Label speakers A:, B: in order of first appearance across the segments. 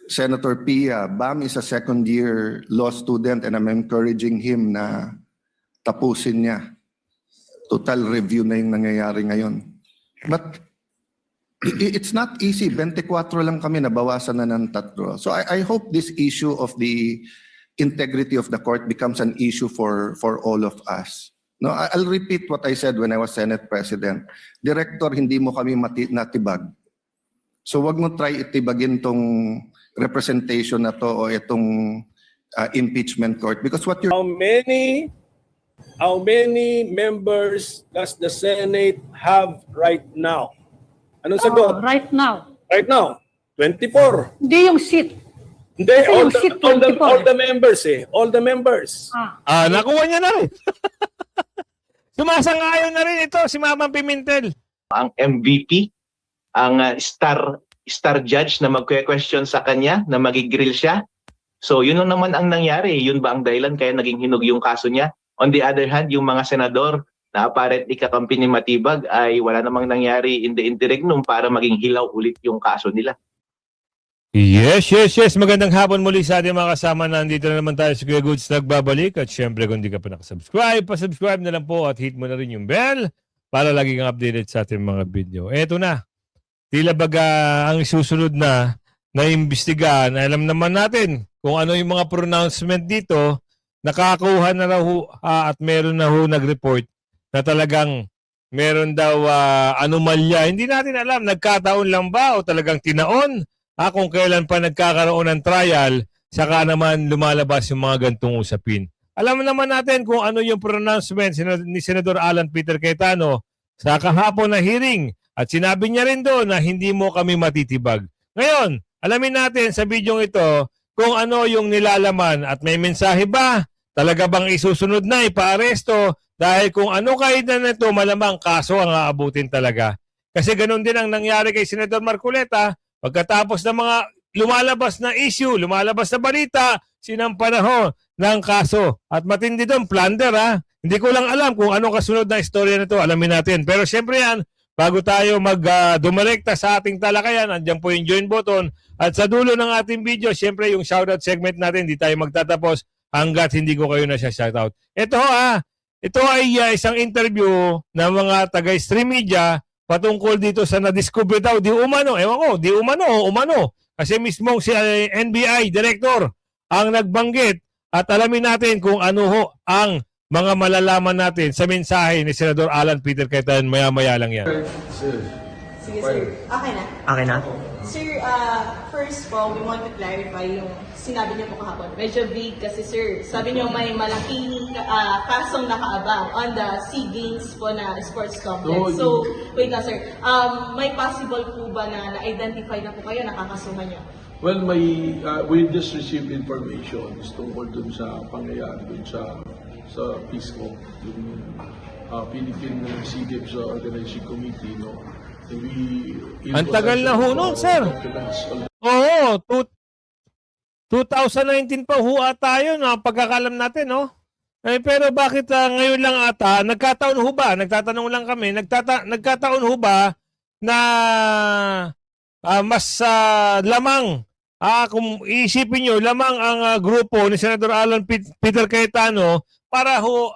A: Senator Pia, Bam is a second-year law student and I'm encouraging him na tapusin niya. Total review na yung nangyayari ngayon. But it's not easy. 24 lang kami, nabawasan na ng 3. So I hope this issue of the integrity of the court becomes an issue for all of us. No, I'll repeat what I said when I was Senate President. Director, hindi mo kami natibag. So wag mo try itibagin tong representation na to o itong impeachment court because what you're...
B: How many members does the Senate have right now? Anong sagot?
C: Right now.
B: Right now, 24.
C: Hindi yung seat.
B: Hindi,
C: Kasi
B: all
C: yung seat,
B: the
C: 24.
B: all the members eh. All the members.
D: Nakuha niya na rin. Sumasang-ayon na rin ito si Mamang Pimentel.
E: Ang MVP, ang star judge na magque-question sa kanya, na magigrill siya. So yun lang naman ang nangyari. Yun ba ang dahilan kaya naging hinog yung kaso niya? On the other hand, yung mga senador na apparently kakampi ni Matibag ay wala namang nangyari in the interregnum para maging hilaw ulit yung kaso nila.
D: Yes. Magandang hapon muli sa ating mga kasama. Nandito na naman tayo sa Kuya Goods nagbabalik. At syempre kung di ka pa nakasubscribe, pasubscribe na lang po at hit mo na rin yung bell para lagi kang updated sa ating mga video. Eto na. Tila baga ang susunod na imbestigahan. Alam naman natin kung ano yung mga pronouncement dito. Nakakuha na raw at meron na nag-report na talagang meron daw anomalya. Hindi natin alam, nagkataon lang ba o talagang tinaon? Kung kailan pa nagkakaroon ng trial, saka naman lumalabas yung mga gantong usapin. Alam naman natin kung ano yung pronouncement ni Senador Alan Peter Cayetano sa kahapon na hearing. At sinabi niya rin doon na hindi mo kami matitibag. Ngayon, alamin natin sa bidyong ito kung ano yung nilalaman at may mensahe ba? Talaga bang isusunod na ipaaresto? Dahil kung ano kainan nito, malamang kaso ang aabutin talaga. Kasi ganun din ang nangyari kay Senador Marcoleta. Pagkatapos ng mga lumalabas na issue, lumalabas na balita, sinampanaho ng kaso. At matindi doon, plunder Hindi ko lang alam kung ano kasunod na istorya nito. Alamin natin. Pero syempre yan, bago tayo dumirekta sa ating talakayan, andyan po yung join button. At sa dulo ng ating video, syempre yung shoutout segment natin, hindi tayo magtatapos hanggat hindi ko kayo na siya shoutout. Ito ay isang interview ng mga taga-stream media patungkol dito sa na-discover daw, di umano. Ewan ko, di umano o umano. Kasi mismong si NBI Director ang nagbanggit at alamin natin kung ano ang mga malalaman natin sa mensahe ni Senador Alan Peter Cayetano. Maya-maya lang yan.
F: Sige, sir. Okay na?
G: Okay na?
F: Sir, first po, we want to clarify yung sinabi niyo po kahapon. Medyo vague kasi, sir. Sabi niyo may malaking kasong nakaabang on the SEA Games po na sports complex. So, wait lang, sir. May possible po ba na na-identify na po kayo, nakakasuhan niyo?
H: Well, we just received information tungkol dun sa pangyayari dun sa PISCO, yung Philippine SEA Games Organizing Committee, no?
D: Ang tagal na nun, sir. Oo, 2019 pa tayo, no? Pagkakalam natin, no? Pero bakit ngayon lang ata, nagkataon ho ba? Nagtatanong lang kami, nagkataon ho ba na mas lamang, kung iisipin nyo, lamang ang grupo ni Senador Alan Peter Cayetano para ho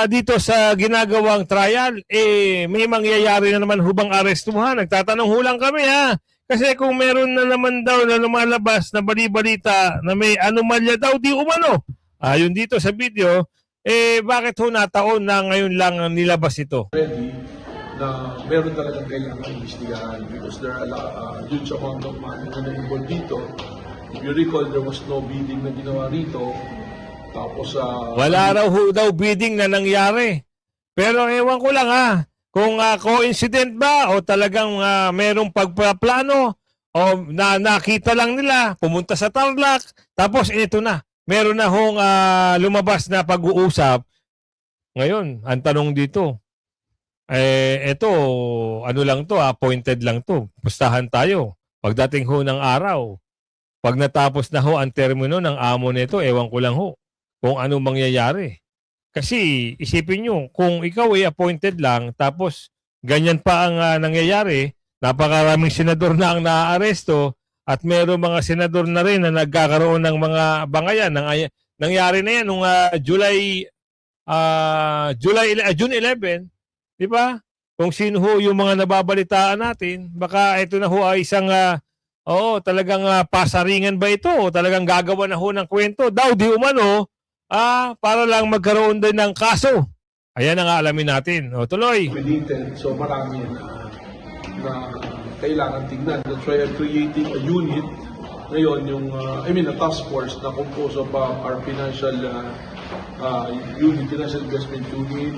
D: dito sa ginagawang trial, may mangyayari na naman hubang arestuhan. Nagtatanong ho lang kami Kasi kung meron na naman daw na lumalabas na bali-balita na may anomalya daw, di umano. Yun dito sa video, bakit ho nataon na ngayon lang nilabas ito?
H: Ready na meron talagang kailangan imbestigahan because there are a huge amount of money na involved dito. If you recall, there was no bidding na ginawa rito. Tapos
D: wala raw daw bidding na nangyari. Pero ewan ko lang kung coincident ba o talagang merong pagpaplano o nakita lang nila, pumunta sa Tarlac, tapos ito na. Meron na hong lumabas na pag-uusap. Ngayon, ang tanong dito, ito, ano lang to, appointed lang to. Pustahan tayo. Pagdating ho ng araw, pag natapos na ho ang termino ng amo nito, ewan ko lang ho kung ano mangyayari. Kasi isipin nyo, kung ikaw ay appointed lang, tapos ganyan pa ang nangyayari, napakaraming senador na ang naaaresto, at meron mga senador na rin na nagkakaroon ng mga bangayan. Nangyari na yan nung June 11, di ba? Kung sino ho yung mga nababalitaan natin, baka ito na ho ay isang talagang pasaringan ba ito o talagang gagawa na ho ng kwento daw di umano para lang magkaroon din ng kaso. Ayan ang alamin natin. O tuloy.
H: Related, so marami na kailangan tignan. That's why I'm creating a unit ngayon, yung a task force na composed of our financial unit, financial investment unit,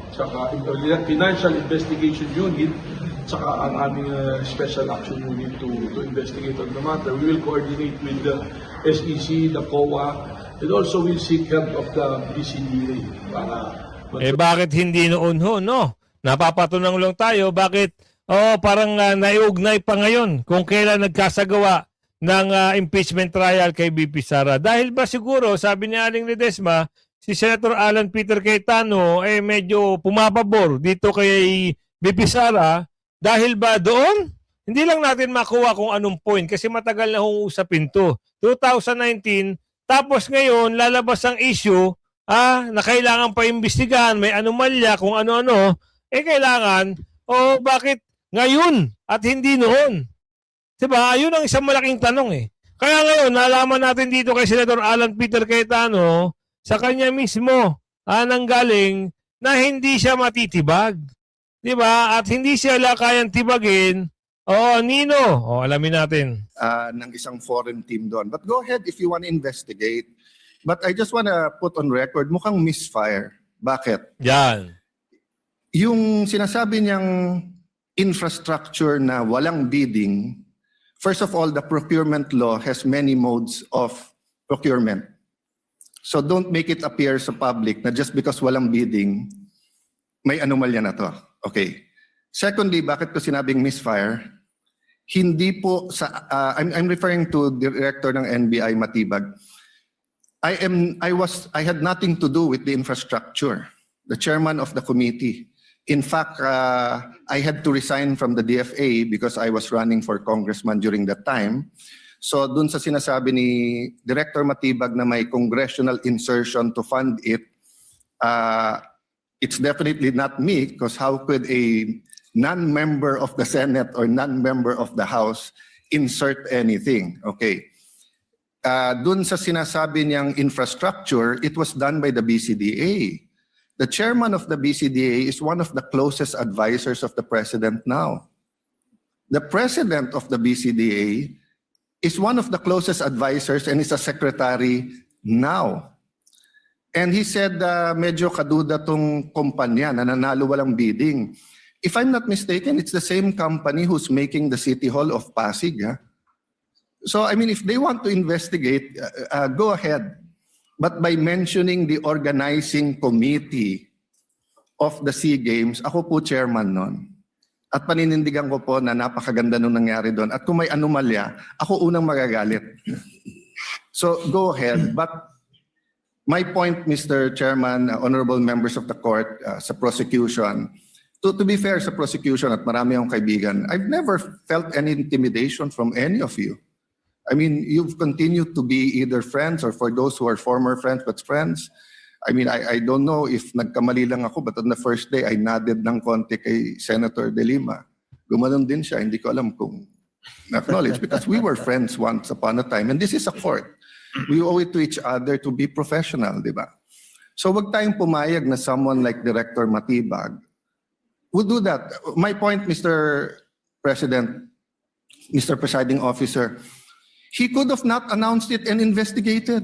H: saka financial investigation unit, saka ang aming special action unit to investigate on the matter. We will coordinate with the SEC, the COA, and also we'll seek help of the BCDA para
D: Bakit hindi noon ho, no? Napapatunang lang tayo, bakit parang naiugnay pa ngayon kung kailan nagkasagawa ng impeachment trial kay BP Sara. Dahil ba siguro, sabi ni Aling Ledesma, si Senator Alan Peter Cayetano medyo pumapabor dito kay BP Sara dahil ba doon? Hindi lang natin makuha kung anong point kasi matagal na hong usapin to. 2019, tapos ngayon lalabas ang issue na kailangan pa imbestigahan, may anomalya, kung ano-ano, kailangan, bakit ngayon at hindi noon? Diba? Yun ang isang malaking tanong Kaya ngayon, nalaman natin dito kay Senator Alan Peter Cayetano, sa kanya mismo, nanggaling na hindi siya matitibag. Diba? At hindi siya kayang tibagin. Nino. Alamin natin.
A: Ng isang foreign team doon. But go ahead if you want to investigate. But I just want to put on record, mukhang misfire. Bakit?
D: Yan.
A: Yung sinasabi niyang infrastructure na walang bidding, first of all, the procurement law has many modes of procurement. So don't make it appear sa public na just because walang bidding, may anomalya na to. Okay. Secondly, bakit ko sinabing misfire? Hindi po I'm referring to Director ng NBI Matibag. I had nothing to do with the infrastructure. The chairman of the committee. In fact, I had to resign from the DFA because I was running for congressman during that time. So dun sa sinasabi ni Director Matibag na may congressional insertion to fund it, it's definitely not me because how could a non-member of the Senate or non-member of the House insert anything? Okay. Dun sa sinasabi niyang infrastructure, it was done by the BCDA. The chairman of the BCDA is one of the closest advisors of the president now. The president of the BCDA is one of the closest advisors and is a secretary now. And he said medyo kaduda tong kumpanya na nanalo walang bidding. If I'm not mistaken, it's the same company who's making the City Hall of Pasig. So, I mean, if they want to investigate, go ahead. But by mentioning the organizing committee of the SEA Games, ako po chairman nun. At paninindigan ko po na napakaganda nung nangyari doon. At kung may anomalya, ako unang magagalit. So, go ahead. But my point, Mr. Chairman, honorable members of the court, sa prosecution, to be fair sa prosecution at marami akong kaibigan, I've never felt any intimidation from any of you. I mean, you've continued to be either friends or for those who are former friends but friends. I mean, I don't know if nagkamali lang ako but on the first day, I nodded ng konti kay Senator De Lima. Gumanon din siya, hindi ko alam kung na-acknowledge because we were friends once upon a time and this is a court. We owe it to each other to be professional, di ba? So wag tayong pumayag na someone like Director Matibag would do that. My point, Mr. President, Mr. Presiding Officer, he could have not announced it and investigated.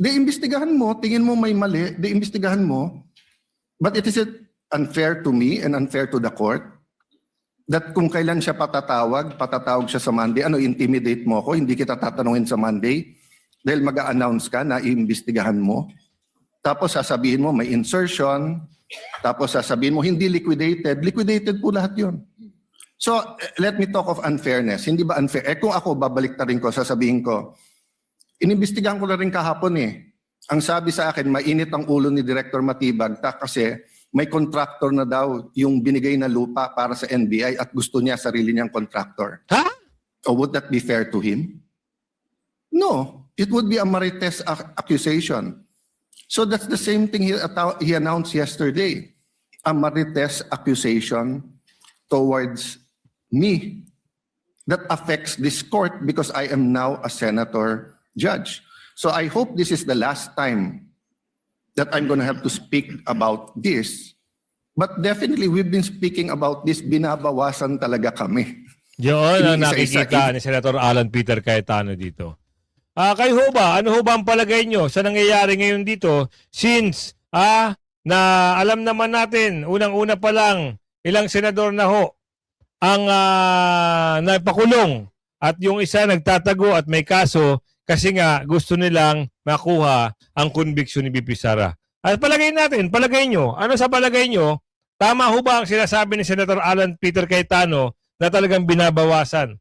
A: Imbestigahan mo, tingin mo may mali, imbestigahan mo. But it is unfair to me and unfair to the court that kung kailan siya patatawag siya sa Monday, intimidate mo ako, hindi kita tatanungin sa Monday dahil mag-a-announce ka na iimbestigahan mo. Tapos sasabihin mo may insertion, tapos sasabihin mo hindi liquidated po lahat yun. So, let me talk of unfairness. Hindi ba unfair? Kung ako, babalik na rin ko, sasabihin ko, inimbestigahan ko na rin kahapon Ang sabi sa akin, mainit ang ulo ni Director Matibag kasi may contractor na daw yung binigay na lupa para sa NBI at gusto niya sarili niyang contractor.
D: Ha?
A: Or would that be fair to him? No, it would be a marites accusation. So that's the same thing he announced yesterday. A marites accusation towards me that affects this court because I am now a senator judge. So I hope this is the last time that I'm going to have to speak about this. But definitely, we've been speaking about this, binabawasan talaga kami.
D: Yun ang
A: Iniisa-isa.
D: nakikita ni Senator Alan Peter Cayetano dito. Kayo ho ba? Ano ho ba ang palagay nyo sa nangyayari ngayon dito? Since na alam naman natin, unang-una pa lang, ilang senador na ho ang napakulong at yung isa nagtatago at may kaso kasi nga gusto nilang makuha ang conviction ni BP Sara. At palagay nyo, ano sa palagay nyo, tama ho ba ang sinasabi ni Senator Alan Peter Cayetano na talagang binabawasan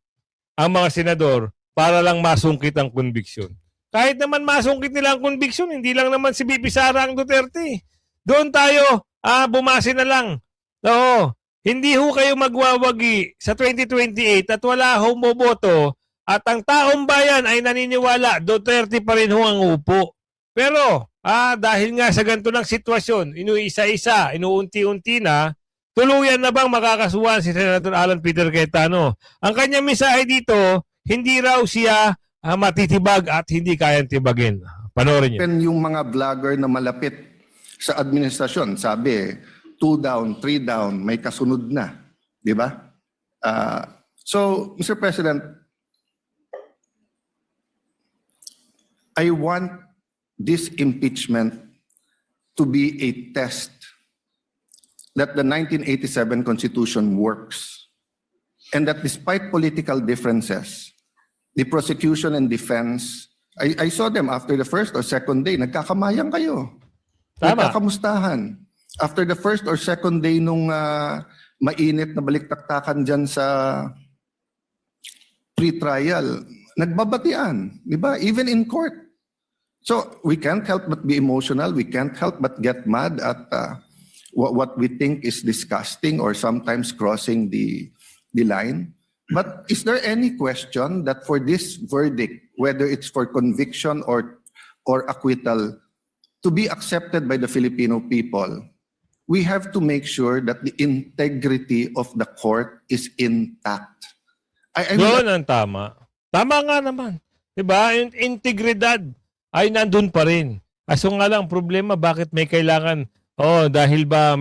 D: ang mga senador para lang masungkit ang conviction? Kahit naman masungkit nila ang conviction, hindi lang naman si BP Sara ang Duterte. Doon tayo, bumase na lang. Oo, hindi ho kayo magwawagi sa 2028 at wala ho boboto at ang taong bayan ay naniniwala, Duterte pa rin ho ang upo. Pero, dahil nga sa ganito ng sitwasyon, inuisa-isa, inuunti-unti na, tuluyan na bang makakasuhan si Senator Alan Peter Cayetano? Ang kanyang mensahe dito, hindi raw siya matitibag at hindi kayang tibagin. Panoorin niyo.
A: Yung mga vlogger na malapit sa administrasyon, sabi, 2 down, 3 down, may kasunod na. Di ba? So, Mr. President, I want this impeachment to be a test that the 1987 Constitution works and that despite political differences, the prosecution and defense, I saw them after the first or second day, nagkakamayang kayo.
D: Tama.
A: Nagkakamustahan. After the first or second day nung mainit na baliktaktakan dyan sa pre-trial, nagbabatian, di ba? Even in court. So we can't help but be emotional. We can't help but get mad at what we think is disgusting or sometimes crossing the line. But is there any question that for this verdict, whether it's for conviction or acquittal, to be accepted by the Filipino people, we have to make sure that the integrity of the court is intact. I mean,
D: Yun ang tama. Tama nga naman. Diba? Yung integridad ay nandun pa rin. Aso nga lang, problema, bakit may kailangan, dahil ba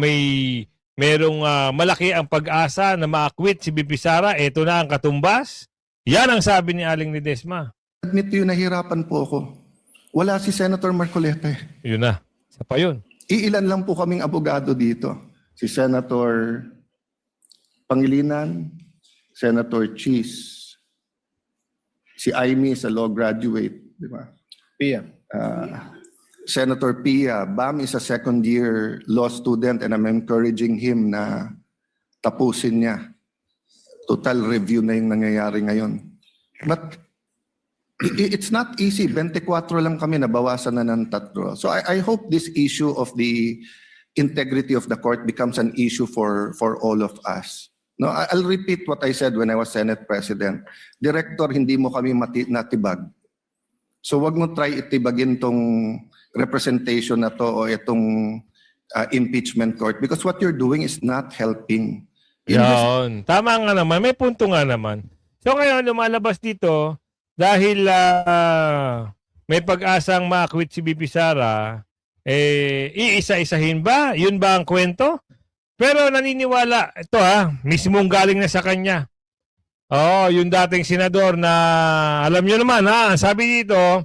D: merong malaki ang pag-asa na ma-acquit si BP Sara, eto na ang katumbas? Yan ang sabi ni Aling Ledesma.
A: admit to you, nahirapan po ako. Wala si Senator Marcoleta.
D: Yun na. Isa pa yun.
A: Iilan lang po kaming abogado dito. Si Senator Pangilinan, Senator Cheese, si Aimee is a law graduate, di ba?
B: Pia.
A: Senator Pia, Bam is a second-year law student and I'm encouraging him na tapusin niya. Total review na yung nangyayari ngayon. But it's not easy. 24 lang kami, nabawasan na ng 3. So I hope this issue of the integrity of the court becomes an issue for all of us. No, I'll repeat what I said when I was Senate President. Director, hindi mo kami natibag. So wag mo try itibagin tong representation na to o itong impeachment court because what you're doing is not helping.
D: Yan. Tama nga naman. May punto nga naman. So ngayon, lumalabas dito, dahil may pag-asang ma-acquit si BP Sara, iisa-isahin ba? Yun ba ang kwento? Pero naniniwala, ito mismong galing na sa kanya. Yung dating senador na, alam nyo naman sabi dito,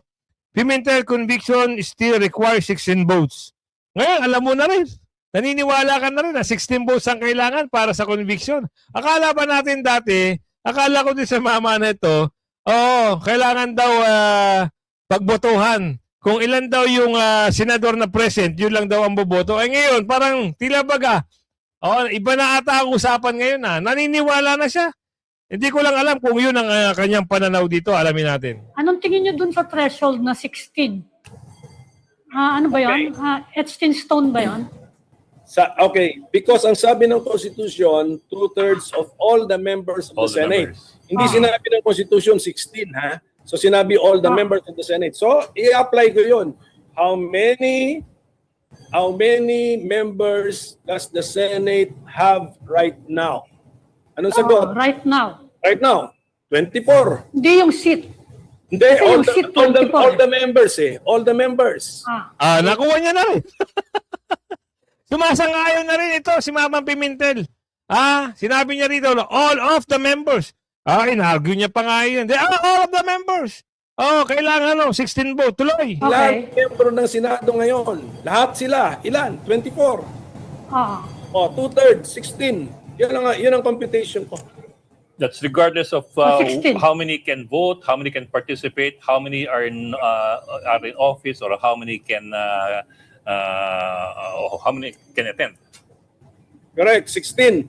D: Pimentel conviction still requires 16 votes. Ngayon, alam mo na rin. Naniniwala ka na rin na 16 votes ang kailangan para sa conviction. Akala ba natin dati, akala ko din sa mama na ito, kailangan daw pagbotohan. Kung ilan daw yung senador na present, yun lang daw ang boboto. Ngayon, parang tila baga, iba na ata ang usapan ngayon naniniwala na siya. Hindi ko lang alam kung yun ang kanyang pananaw dito. Alamin natin.
C: Anong tingin nyo dun sa threshold na 16? Ano ba yun? Etched in stone ba yun?
B: Okay, because ang sabi ng Constitution, 2/3 of all the members of the Senate Hindi sinabi ng Constitution 16, ha? So sinabi all the members of the Senate. So i-apply ko 'yun. How many members does the Senate have right now? Anong sagot?
C: Right now.
B: Right now, 24.
C: Hindi yung seat.
B: Hindi,
C: Kasi
B: all
C: yung seat,
B: the, all, the,
C: 24
B: all the members All the members.
D: Nakuha niya na rin. Sumasangayon na rin ito si Mamang Pimentel. Sinabi niya rito, all of the members. Inargue niya pa nga yun. All of the members. Kailangan 16 vote. Tuloy.
C: Okay.
B: Ilan membro ng Senado ngayon? Lahat sila. Ilan? 24.
C: Ah.
B: 2/3, 16. Yun ang computation ko.
G: That's regardless of
C: 16.
G: how many can vote, how many can participate, how many are in office, or how many can attend.
B: Correct, 16.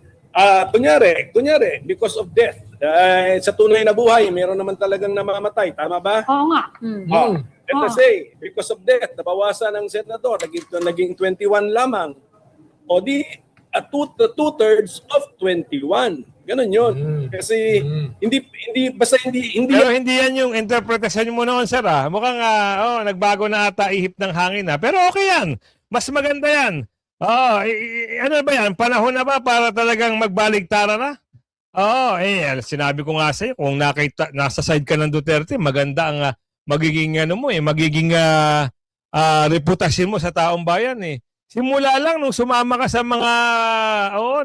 B: Kunyari, because of death, sa tunay na buhay, meron naman talagang namamatay. Tama ba?
C: Oo nga.
B: Let us say, because of death, nabawasan ng senador, naging 21 lamang. O di, two-thirds of 21. Ganon yun. Kasi hindi
D: Pero hindi yan yung interpretasyon mo noon, sir. Mukhang nagbago na ata ihip ng hangin. Pero okay yan. Mas maganda yan. Ano ba yan? Panahon na ba para talagang magbaligtara na? Sinabi ko nga sa'yo, kung nasa side ka ng Duterte, maganda ang magiging reputasyon mo sa taong bayan eh. Simula lang nung sumama ka sa mga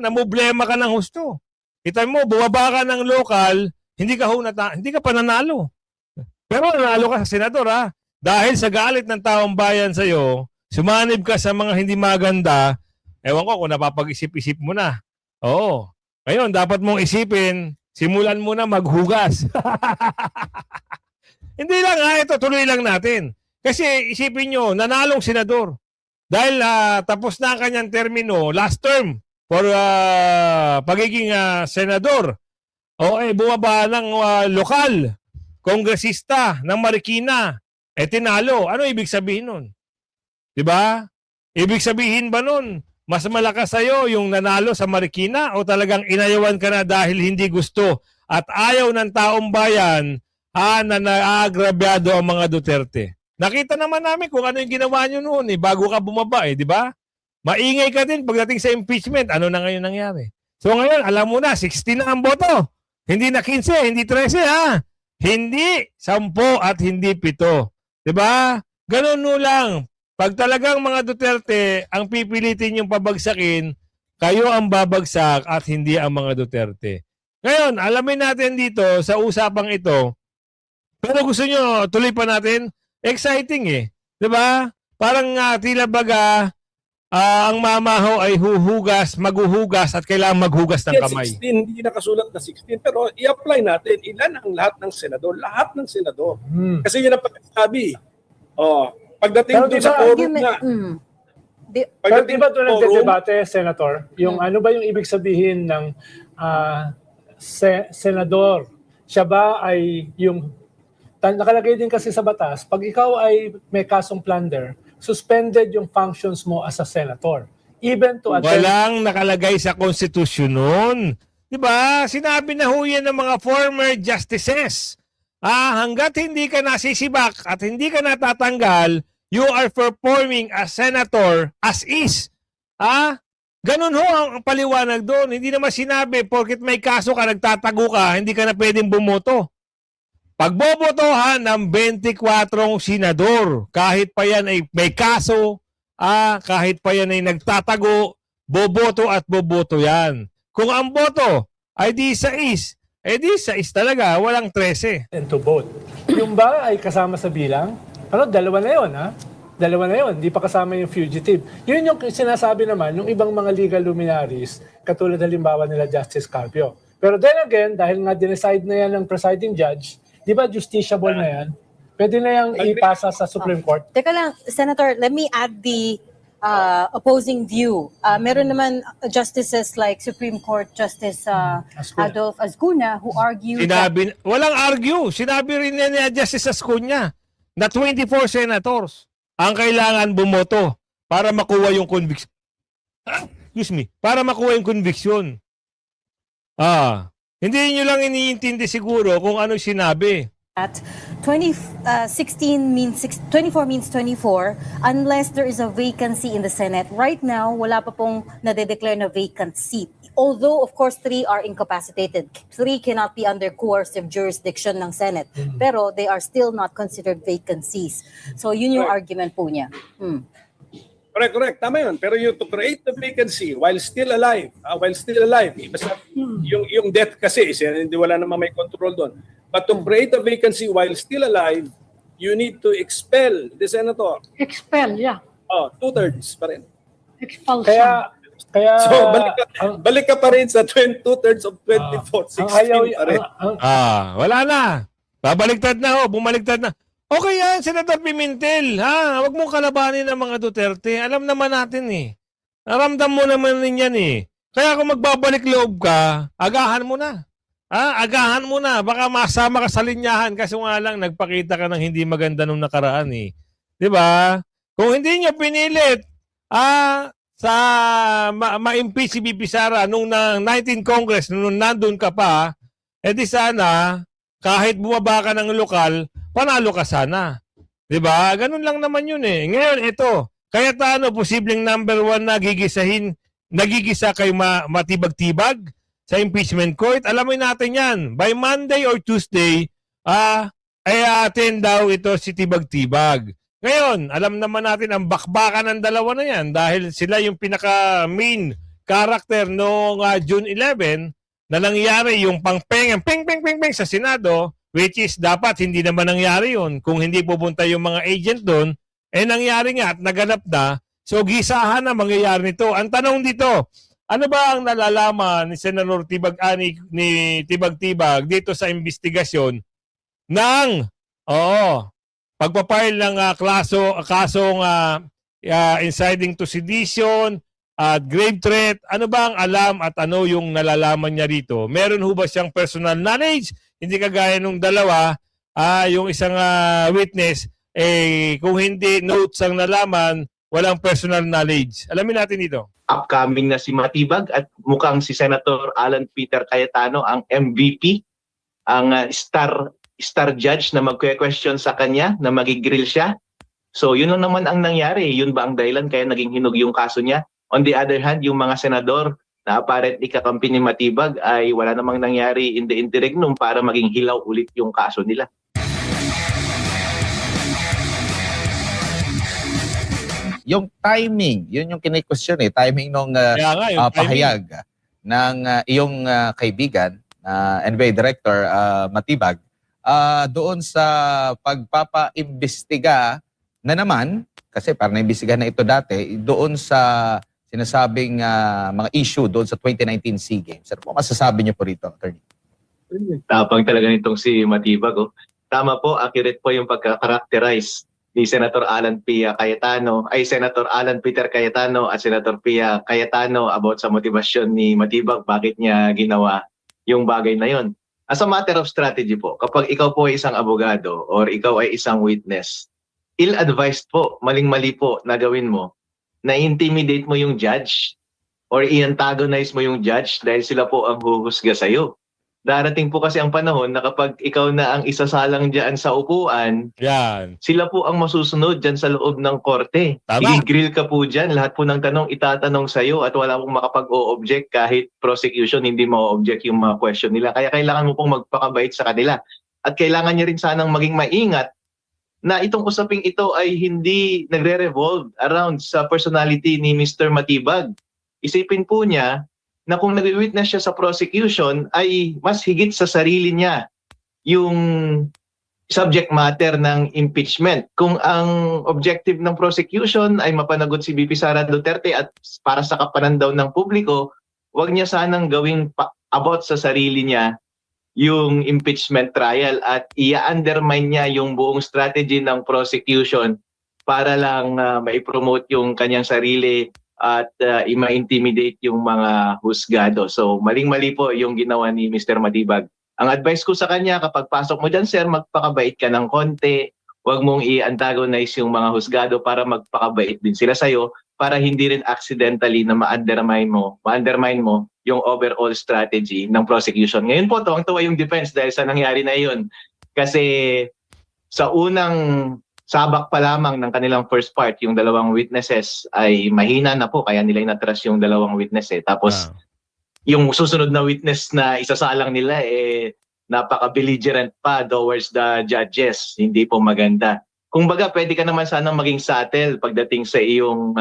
D: namumblema ka ng husto. Kita mo, bumaba ka ng local, hindi ka pa nanalo. Pero nanalo ka sa senador Dahil sa galit ng taong bayan sa'yo, sumanib ka sa mga hindi maganda, ewan ko kung napapag-isip-isip mo na. Ngayon, dapat mong isipin, simulan mo na maghugas. Hindi lang ito, tuloy lang natin. Kasi isipin nyo, nanalong senador. Dahil tapos na ang kanyang termino, last term, for pagiging senador. Bumaba ng lokal, kongresista ng Marikina, tinalo. Ano ibig sabihin nun? Diba? Ibig sabihin ba nun, mas malakas sa'yo yung nanalo sa Marikina o talagang inayawan ka na dahil hindi gusto at ayaw ng taong bayan na naagrabyado ang mga Duterte? Nakita naman namin kung ano yung ginawa nyo noon bago ka bumaba di ba? Maingay ka din pagdating sa impeachment. Ano na ngayon nangyari? So ngayon, alam mo na, 16 na ang boto. Hindi na 15, hindi 13 Hindi 10 at hindi 7. Di ba? Ganun lang. Pag talagang mga Duterte ang pipilitin yung pabagsakin, kayo ang babagsak at hindi ang mga Duterte. Ngayon, alamin natin dito sa usapang ito, pero gusto nyo tuloy pa natin, exciting Di ba? Parang tila baga, ang mamaho ay maghuhugas at kailangan maghugas ng kamay.
B: 16, hindi nakasulat na 16. Pero i-apply natin, ilan ang lahat ng senador? Lahat ng senador. Kasi yun ang pagkasabi. Pagdating
I: Pero
B: doon
I: diba,
B: sa forum na,
I: Pero di ba ito nagdedebate, Senator? Yung ano ba yung ibig sabihin ng senador? Siya ba ay yung nakalagay din kasi sa batas, pag ikaw ay may kasong plunder, suspended yung functions mo as a senator. Even to attend...
D: Walang nakalagay sa konstitusyon nun. Diba? Sinabi na ho yan ng mga former justices. Hanggat hindi ka nasisibak at hindi ka natatanggal, you are performing as senator as is. Ganun ho ang paliwanag doon. Hindi naman sinabi, porket may kaso ka, nagtatago ka, hindi ka na pwedeng bumoto. Pagbobotohan ng 24 senador, kahit pa yan ay may kaso, kahit pa yan ay nagtatago, boboto at boboto yan. Kung ang boto ay di 6, di 6 talaga, walang 13.
I: and to vote. Yung ba ay kasama sa bilang? Dalawa na yun, Dalawa na yun, hindi pa kasama yung fugitive. Yun yung sinasabi naman, yung ibang mga legal luminaries, katulad halimbawa nila Justice Carpio. Pero then again, dahil nga dinecide na yan ng presiding judge, di ba justiciable na yan? Pwede na yung ipasa sa Supreme Court.
J: Teka lang, Senator, let me add the opposing view. Meron naman justices like Supreme Court Justice Adolf Ascuna who argue
D: Walang argue. Sinabi rin niya ni Justice Ascuna na 24 senators ang kailangan bumoto para makuha yung conviction. Para makuha yung conviction. Hindi nyo lang iniintindi siguro kung ano sinabi.
J: At 24 means 24 unless there is a vacancy in the Senate. Right now, wala pa pong nade-declare na vacant seat. Although, of course, 3 are incapacitated. 3 cannot be under coercive jurisdiction ng Senate. Pero they are still not considered vacancies. So yun yung argument po niya.
B: Correct. Tama yun. Pero yung to create the vacancy while still alive, basta yung death kasi, hindi wala naman may control doon. But to create a vacancy while still alive, you need to expel the senator.
C: Expel, yeah.
B: 2/3 pa rin.
C: Expulsion.
I: Kaya
B: So, balik ka pa rin sa 2/3 of 24, 16 pa rin.
D: Wala na. Babaliktad na bumaliktad na. Okay yan, Senator Pimentel, ha? Huwag mong kalabanin ang mga Duterte. Alam naman natin eh. Naramdam mo naman din yan eh. Kaya kung magbabalik loob ka, agahan mo na. Agahan mo na. Baka masama ka sa linyahan kasi nga lang nagpakita ka ng hindi maganda nung nakaraan eh. 'Di ba? Kung hindi niya pinilit, ma-impeach si BP Sara nung 19 Congress, nung nandun ka pa, edi sana, kahit bumaba ka ng lokal, panalo ka sana. 'Di ba? Ganun lang naman yun eh. Ngayon, ito, kaya posibleng number 1 na nagigisa kay matibag-tibag sa impeachment court. Alamin natin yan. By Monday or Tuesday, ay attend daw ito si Tibag-Tibag. Ngayon, alam naman natin ang bakbakan ng dalawa na yan dahil sila yung pinaka-main character noong June 11 na nangyari yung ping sa Senado, which is dapat hindi naman nangyari yun. Kung hindi pupunta yung mga agent doon, nangyari nga at naganap na. So, gisahan na mangyayari nito. Ang tanong dito, ano ba ang nalalaman ni Senador ni Tibag-Tibag dito sa investigasyon ng pagpapile ng kasong inciting to sedition at grave threat? Ano ba ang alam at ano yung nalalaman niya rito? Meron ho ba siyang personal knowledge? Hindi kagaya nung dalawa, yung isang witness, kung hindi notes ang nalaman, walang personal knowledge. Alamin natin dito.
E: Upcoming na si Matibag at mukhang si Senator Alan Peter Cayetano ang MVP, ang star judge na magque-question sa kanya, na magigrill siya. So yun lang naman ang nangyari. Yun ba ang dahilan kaya naging hinog yung kaso niya? On the other hand, yung mga senador na apparently kakampi ni Matibag ay wala namang nangyari in the interregnum para maging hilaw ulit yung kaso nila.
K: Yung timing, yun yung kine-question timing nung pahayag ng iyong kaibigan, NBI Director Matibag, doon sa pagpapaimbestiga na naman, kasi parang naimbestigahan na ito dati, doon sa sinasabing mga issue doon sa 2019 SEA Games. Ano po masasabi niyo po rito, Attorney?
E: Tapang talaga nitong si Matibag. Tama po, accurate po yung pagka-characterize ni Senator Alan Senator Alan Peter Cayetano at Senator Pia Cayetano about sa motibasyon ni Matibag, bakit niya ginawa yung bagay na yon. As a matter of strategy po, kapag ikaw po ay isang abogado or ikaw ay isang witness, ill-advised po, maling-mali po na gawin mo, na intimidate mo yung judge or i-antagonize mo yung judge dahil sila po ang huhusga sa'yo. Darating po kasi ang panahon na kapag ikaw na ang isasalang dyan sa upuan, sila po ang masusunod dyan sa loob ng korte. I-grill ka po dyan, lahat po ng tanong itatanong sa'yo at wala pong makapag-o-object kahit prosecution hindi ma-object yung mga question nila. Kaya kailangan mo pong magpakabait sa kanila. At kailangan niya rin sanang maging maingat na itong usaping ito ay hindi nagre-revolve around sa personality ni Mr. Matibag. Isipin po niya na kung nag-witness siya sa prosecution ay mas higit sa sarili niya yung subject matter ng impeachment. Kung ang objective ng prosecution ay mapanagot si BP Sara Duterte at para sa kapananaw ng publiko, wag niya sanang gawing about sa sarili niya yung impeachment trial at i-undermine niya yung buong strategy ng prosecution para lang ma-promote yung kanyang sarili at i-intimidate yung mga husgado. So maling-mali po yung ginawa ni Mr. Matibag. Ang advice ko sa kanya, kapag pasok mo dyan, sir, magpakabait ka ng konti. Huwag mong i-antagonize yung mga husgado para magpakabait din sila sa'yo para hindi rin accidentally na ma-undermine mo yung overall strategy ng prosecution. Ngayon po, tuwang-tuwa yung defense dahil sa nangyari na yun. Kasi sa unang sabak pa lamang ng kanilang first part, yung dalawang witnesses ay mahina na po, kaya nila inatras yung dalawang witness eh. Tapos yung susunod na witness na isasalang nila napaka-belligerent pa towards the judges. Hindi po maganda. Kung baga, pwede ka naman sanang maging subtle pagdating sa iyong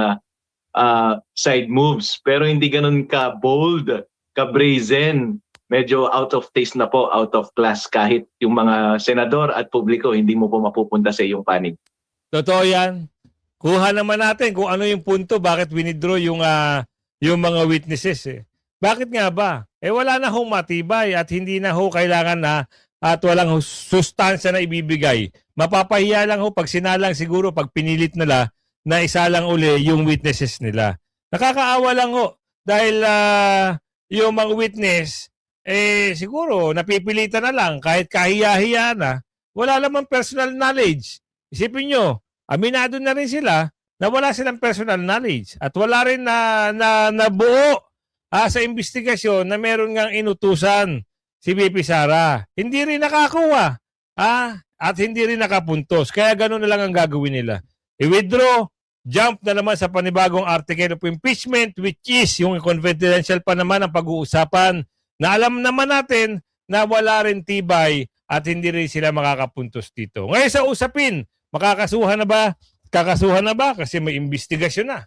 E: side moves. Pero hindi ganun ka bold, ka brazen. Medyo out of taste na po, out of class. Kahit yung mga senador at publiko, hindi mo po mapupunta sa iyong panig.
D: Totoo yan. Kuha naman natin kung ano yung punto, bakit winidraw yung mga witnesses eh. Bakit nga ba? Wala na hong matibay at hindi na ho kailangan na at walang sustansya na ibibigay. Mapapahiya lang ho pag sinalang siguro, pag pinilit nila na isalang uli yung witnesses nila. Nakakaawa lang ho dahil yung mga witness, siguro napipilitan na lang kahit kahiya-hiya na, wala lamang personal knowledge. Isipin nyo, aminado na rin sila na wala silang personal knowledge at wala rin na buo sa investigasyon na meron ngang inutusan si BP Sara. Hindi rin nakakuha at hindi rin nakapuntos. Kaya gano'n na lang ang gagawin nila. I-withdraw, jump na naman sa panibagong article of impeachment which is yung confidential pa naman ang pag-uusapan na alam naman natin na wala rin tibay at hindi rin sila makakapuntos dito. Ngayon sa usapin, makakasuhan na ba? Kakasuhan na ba? Kasi may investigasyon na.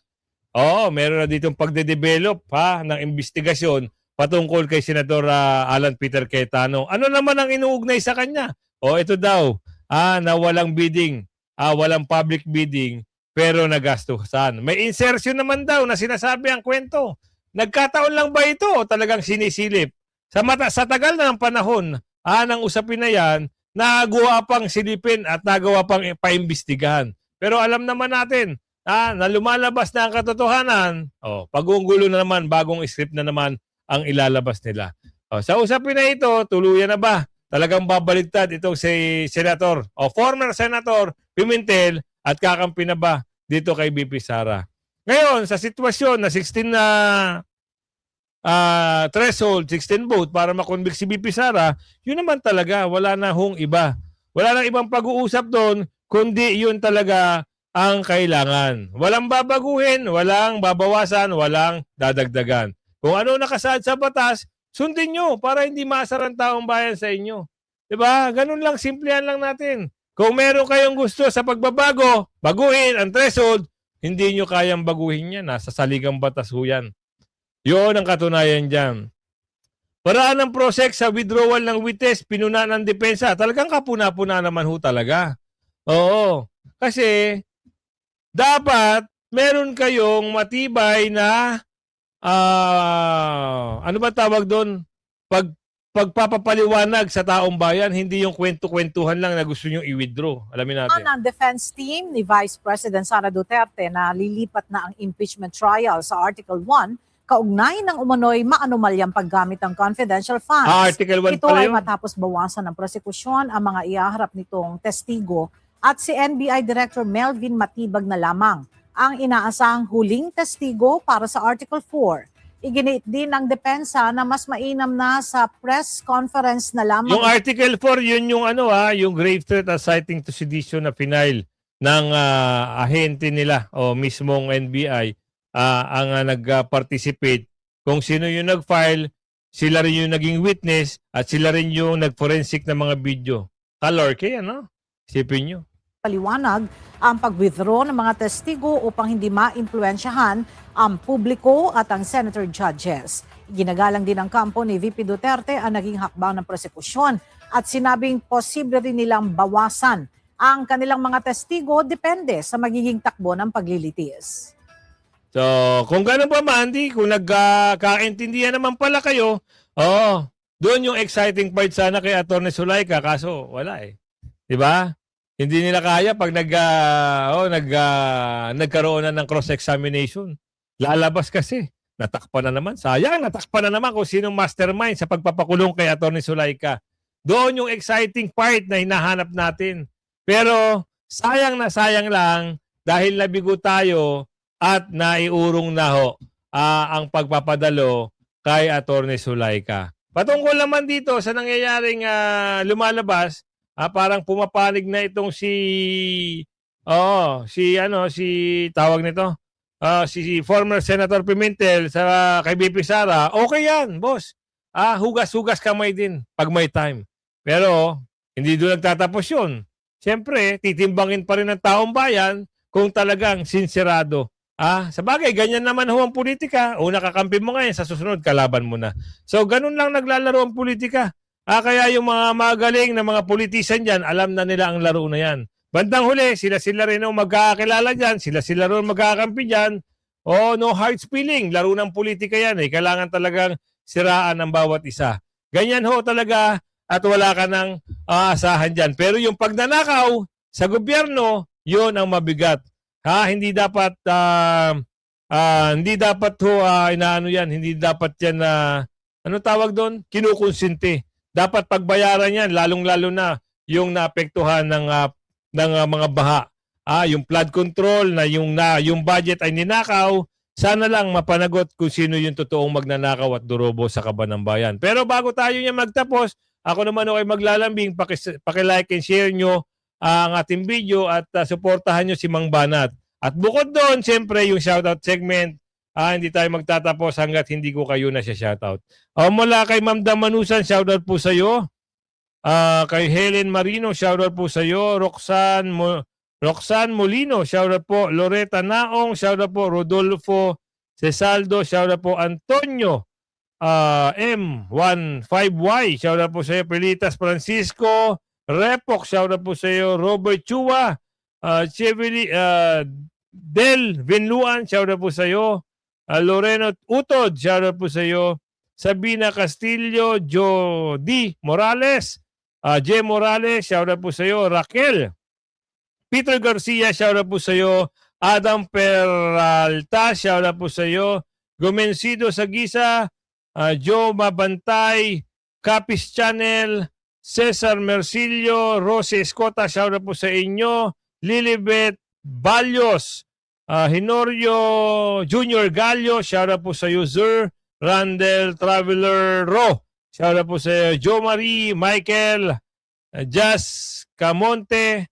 D: Oo, meron na ditong pagde-develop ng investigasyon patungkol kay Senador Alan Peter Cayetano. Ano naman ang inuugnay sa kanya? Ito daw, na walang bidding, walang public bidding, pero nagastusan. May insertion naman daw na sinasabi ang kwento. Nagkataon lang ba ito o talagang sinisilip? Sa tagal na ng panahon ng usapin na yan, nagawa pang silipin at nagawa pang paimbestigahan. Pero alam naman natin, na lumalabas na ang katotohanan, pag-uunggulo na naman, bagong script na naman ang ilalabas nila. Sa usapin na ito, tuluyan na ba? Talagang babaligtad itong si Senator o former Senator Pimentel at kakampi na ba dito kay BP Sara? Ngayon, sa sitwasyon na 16 na threshold, 16 vote para makonvict si BP Sara, yun naman talaga, wala na hong iba. Wala nang ibang pag-uusap doon, kundi yun talaga ang kailangan. Walang babaguhin, walang babawasan, walang dadagdagan. Kung ano nakasaad sa batas, sundin nyo para hindi maasar ang taong bayan sa inyo. Diba? Ganun lang, simplihan lang natin. Kung meron kayong gusto sa pagbabago, baguhin ang threshold, hindi nyo kayang baguhin yan. Nasa saligang batas ho yan. Yun ang katunayan dyan. Paraan ng prosek sa withdrawal ng witness, pinuna ng depensa. Talagang kapuna-puna naman ho talaga. Oo. Kasi dapat meron kayong matibay na ano ba tawag doon? Pagpapaliwanag sa taong bayan, hindi yung kwento-kwentuhan lang na gusto nyo i-withdraw. Alamin natin.
L: Ang defense team ni Vice President Sara Duterte na lilipat na ang impeachment trial sa Article 1 kaugnay ng umano'y maanumalyang paggamit ng confidential funds.
D: Article 1
L: Ito
D: pala
L: ay
D: yun.
L: matapos bawasan ng prosekusyon ang mga iaharap nitong testigo at si NBI Director Melvin Matibag na lamang ang inaasahang huling testigo para sa Article 4. Iginiit din ng depensa na mas mainam na sa press conference na lamang.
D: Yung Article 4, yun yung yung grave threat as citing to sedition na final ng ahente nila o mismong NBI ang nag-participate. Kung sino yung nag-file, sila rin yung naging witness at sila rin yung nag-forensic ng mga video. Kalorke, Isipin nyo.
L: Paliwanag ang pag-withdraw ng mga testigo upang hindi ma-impluensyahan ang publiko at ang senator judges. Ginagalang din ng kampo ni VP Duterte ang naging hakbang ng prosekusyon at sinabing posible rin nilang bawasan ang kanilang mga testigo depende sa magiging takbo ng paglilitis.
D: So, kung gano'n pa man, kung nagkakaintindihan naman pala kayo, doon yung exciting part sana kay Atty. Zulaika, kaso wala Diba? Hindi nila kaya pag nagkaroon na ng cross-examination. Lalabas kasi. Natakpan na naman. Sayang, natakpan na naman kung sinong mastermind sa pagpapakulong kay Atty. Zulaika. Doon yung exciting part na hinahanap natin. Pero sayang na sayang lang dahil nabigo tayo at naiurong na ho ang pagpapadalo kay Atty. Zulaika. Patungkol naman dito sa nangyayaring lumalabas, parang pumapanig na itong si tawag nito, si former Senator Pimentel sa kay BP Sara. Okay yan, boss. Hugas-hugas kamay din pag may time. Pero hindi doon nagtatapos yun. Siyempre, titimbangin pa rin ng taong bayan kung talagang sinserado. Sa bagay, ganyan naman ho ang politika. Una kakampi mo ngayon, sa susunod, kalaban mo na. So, ganun lang naglalaro ang politika. Kaya yung mga magaling na mga politician dyan, alam na nila ang laro na yan. Bandang huli, sila-sila rin ang magkakakilala dyan, sila-sila rin magkakampi dyan. No hard feeling. Laro ng politika yan. Kailangan talagang siraan ang bawat isa. Ganyan ho talaga at wala ka nang aasahan dyan. Pero yung pagnanakaw sa gobyerno, yun ang mabigat. Hindi dapat inaano yan, hindi dapat yan ano tawag doon? Kinukonsinti. Dapat pagbayaran yan, lalong-lalo na yung naapektuhan ng mga baha. Yung flood control na yung budget ay ninakaw, sana lang mapanagot kung sino yung totoong magnanakaw at durobo sa kaban ng bayan. Pero bago tayo niya magtapos, ako naman ay maglalambing, paki-like and share nyo ang ating video at suportahan nyo si Mang Banat. At bukod doon, siyempre yung shoutout segment, hindi tayo magtatapos hanggat hindi ko kayo na siya shoutout. Mula kay Ma'am Damanusan, shoutout po sa iyo. Kay Helen Marino, shoutout po sa iyo. Roxanne Molino, shoutout po. Loretta Naong, shoutout po. Rodolfo Cesaldo, shoutout po. Antonio M15Y, shoutout po sa iyo. Pelitas Francisco, Repok, shoutout po sa iyo. Robert Chua, Del Vinluan, shoutout po sa iyo. Loreno Utod, shoutout po sa iyo. Sabina Castillo, Jody Morales, J. Morales, shoutout po sa iyo. Raquel Peter Garcia, shoutout po sa iyo. Adam Peralta, shoutout po sa iyo. Gomencido Sagisa, Joe Mabantay, Capis Channel, Cesar Mercilio, Rose Escota, shoutout po sa inyo. Lilibet Balyos, Hinorio Junior Gallo, shoutout po sa iyo. Sir Randall Traveler Ro, shoutout po sa iyo. Jo Marie, Michael, Jazz Camonte,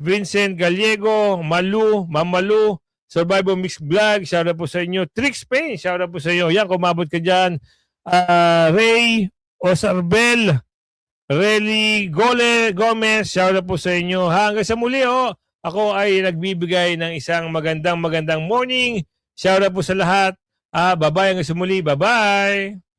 D: Vincent Gallego, Mamalu, Survival Mix Vlog, shoutout po sa inyo. Trix Payne, shoutout po sa iyo. Yan, kumabot ka dyan. Ray Osarbel, Relly Gomez, shoutout po sa inyo. Hanggang sa muli, ako ay nagbibigay ng isang magandang morning. Shoutout po sa lahat. Bye-bye hanggang sa muli. Bye-bye.